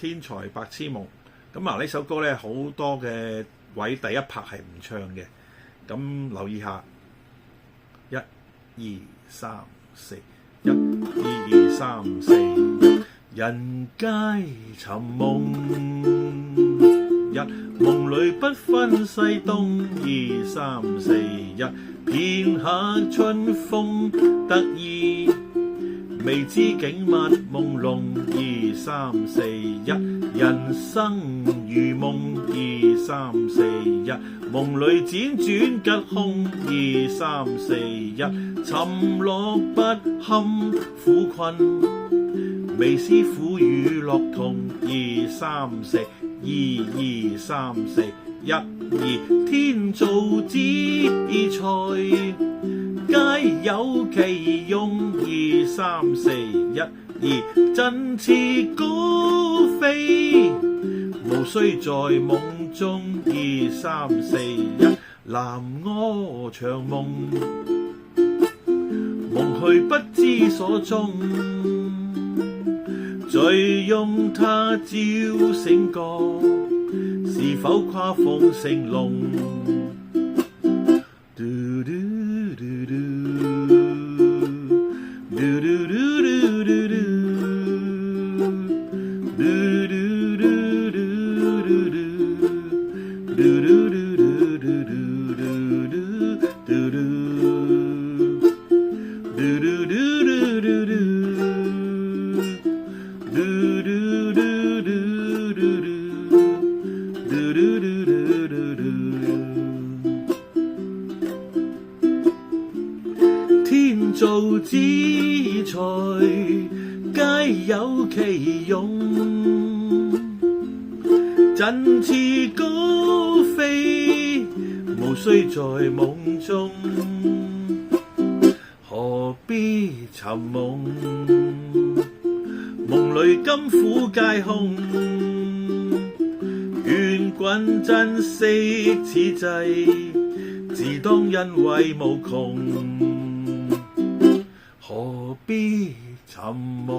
天才白痴夢。咁呢首歌咧好多嘅位第一拍係唔唱嘅，咁留意下，1、2、3、4，1、2、3、4，人皆尋夢，夢裏不分西東，2、3、4，片刻春風得意，未知景物朦朧，2、3、4，人生如夢，2、3、4，夢裏輾轉吉凶，2、3、4，沉落不堪苦困，未思苦與樂同，2、3、4，2、2、3、4，1、2，天造之材，皆有其用，2、3、4，1、2，振翅高飛，無須在夢中，2、3、4，1，南柯長夢，夢去不知所蹤，醉用它朝醒覺，是否跨鳳成龍？天造之材，皆有其用，振翅高飛，無須在夢中，何必尋夢？夢裏甘苦皆空，願君珍惜此際，自當欣慰無窮。何必尋夢？